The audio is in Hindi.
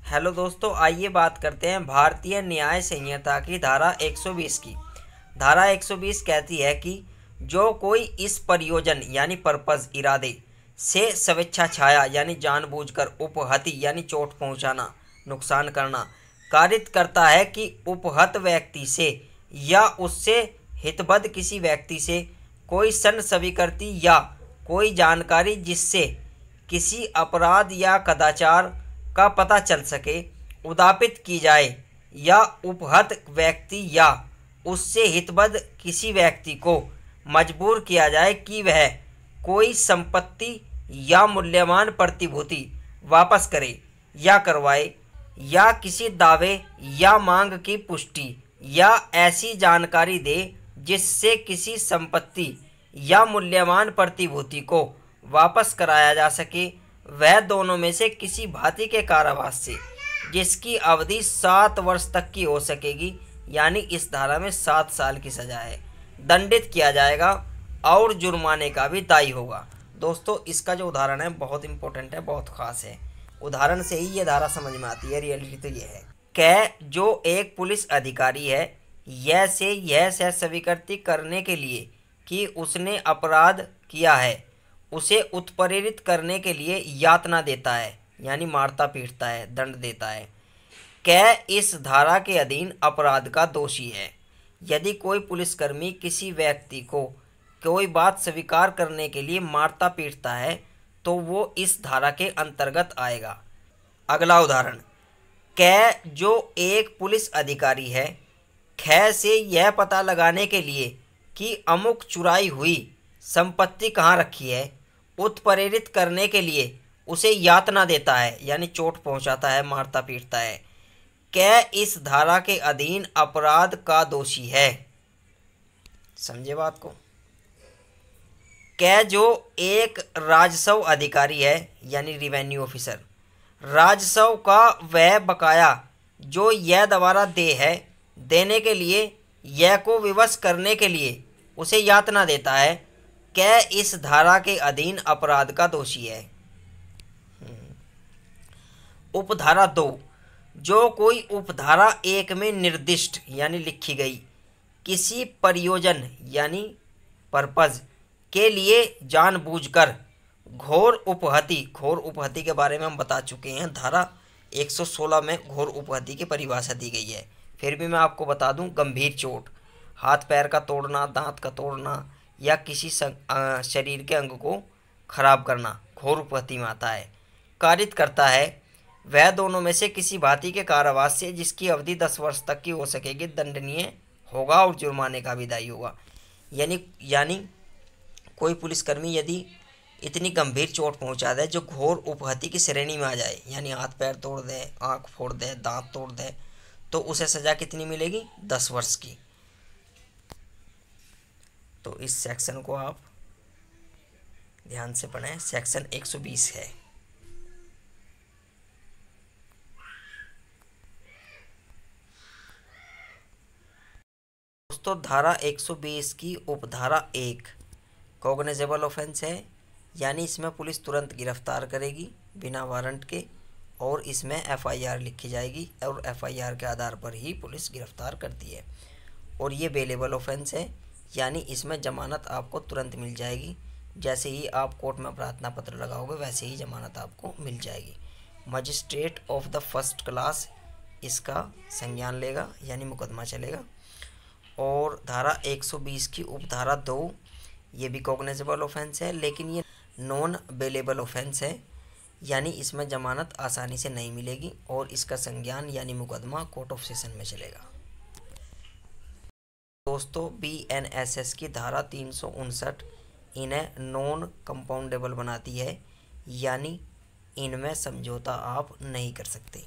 हेलो दोस्तों, आइए बात करते हैं भारतीय न्याय संहिता की धारा 120 की। धारा 120 कहती है कि जो कोई इस प्रयोजन यानी पर्पज इरादे से स्वेच्छा छाया यानी जानबूझकर उपहति यानी चोट पहुंचाना, नुकसान करना कारित करता है कि उपहत व्यक्ति से या उससे हितबद्ध किसी व्यक्ति से कोई सन स्वीकृति या कोई जानकारी जिससे किसी अपराध या कदाचार का पता चल सके उदापित की जाए या उपहत व्यक्ति या उससे हितबद्ध किसी व्यक्ति को मजबूर किया जाए कि वह कोई संपत्ति या मूल्यवान प्रतिभूति वापस करे या करवाए या किसी दावे या मांग की पुष्टि या ऐसी जानकारी दे जिससे किसी संपत्ति या मूल्यवान प्रतिभूति को वापस कराया जा सके, वह दोनों में से किसी भांति के कारावास से जिसकी अवधि 7 वर्ष तक की हो सकेगी, यानी इस धारा में 7 साल की सजा है, दंडित किया जाएगा और जुर्माने का भी दायी होगा। दोस्तों, इसका जो उदाहरण है बहुत इंपॉर्टेंट है, बहुत खास है। उदाहरण से ही ये धारा समझ में आती है। रियलिटी तो ये है कि जो एक पुलिस अधिकारी है यह से यह सह स्वीकृति करने के लिए कि उसने अपराध किया है, उसे उत्प्रेरित करने के लिए यातना देता है यानी मारता पीटता है, दंड देता है, कै इस धारा के अधीन अपराध का दोषी है। यदि कोई पुलिसकर्मी किसी व्यक्ति को कोई बात स्वीकार करने के लिए मारता पीटता है तो वो इस धारा के अंतर्गत आएगा। अगला उदाहरण, कै जो एक पुलिस अधिकारी है ख से यह पता लगाने के लिए कि अमुक चुराई हुई संपत्ति कहाँ रखी है उत्प्रेरित करने के लिए उसे यातना देता है यानी चोट पहुंचाता है, मारता पीटता है, कै इस धारा के अधीन अपराध का दोषी है। समझे बात को। कै जो एक राजस्व अधिकारी है यानी रिवेन्यू ऑफिसर, राजस्व का वह बकाया जो यह दोबारा दे है देने के लिए यह को विवश करने के लिए उसे यातना देता है, कै इस धारा के अधीन अपराध का दोषी है। उपधारा 2, जो कोई उपधारा 1 में निर्दिष्ट यानी लिखी गई किसी प्रयोजन यानी पर्पज के लिए जानबूझकर घोर उपहति के बारे में हम बता चुके हैं। धारा 116 में घोर उपहति की परिभाषा दी गई है। फिर भी मैं आपको बता दूं, गंभीर चोट, हाथ पैर का तोड़ना, दांत का तोड़ना या किसी शरीर के अंग को खराब करना घोर उपहति में आता है। कारित करता है वह दोनों में से किसी भांति के कारावास से जिसकी अवधि 10 वर्ष तक की हो सकेगी, दंडनीय होगा और जुर्माने का भी दायी होगा। यानी कोई पुलिसकर्मी यदि इतनी गंभीर चोट पहुंचा दे जो घोर उपहति की श्रेणी में आ जाए, यानी हाथ पैर तोड़ दे, आंख फोड़ दे, दांत तोड़ दे, तो उसे सजा कितनी मिलेगी? 10 वर्ष की। तो इस सेक्शन को आप ध्यान से पढ़ें, सेक्शन 120 है। दोस्तों, धारा 120 की उपधारा 1 कॉग्निजेबल ऑफेंस है, यानी इसमें पुलिस तुरंत गिरफ्तार करेगी बिना वारंट के और इसमें FIR लिखी जाएगी और FIR के आधार पर ही पुलिस गिरफ्तार करती है। और ये बेलेबल ऑफेंस है, यानी इसमें जमानत आपको तुरंत मिल जाएगी। जैसे ही आप कोर्ट में प्रार्थना पत्र लगाओगे वैसे ही जमानत आपको मिल जाएगी। Magistrate of the first class इसका संज्ञान लेगा यानी मुकदमा चलेगा। और धारा 120 की उपधारा 2 ये भी कॉग्निजेबल ऑफेंस है, लेकिन ये नॉन बेलेबल ऑफेंस है, यानी इसमें जमानत आसानी से नहीं मिलेगी और इसका संज्ञान यानी मुकदमा कोर्ट ऑफ सेशन में चलेगा। दोस्तों, BNSS की धारा 359 इन्हें नॉन कंपाउंडेबल बनाती है, यानी इनमें समझौता आप नहीं कर सकते।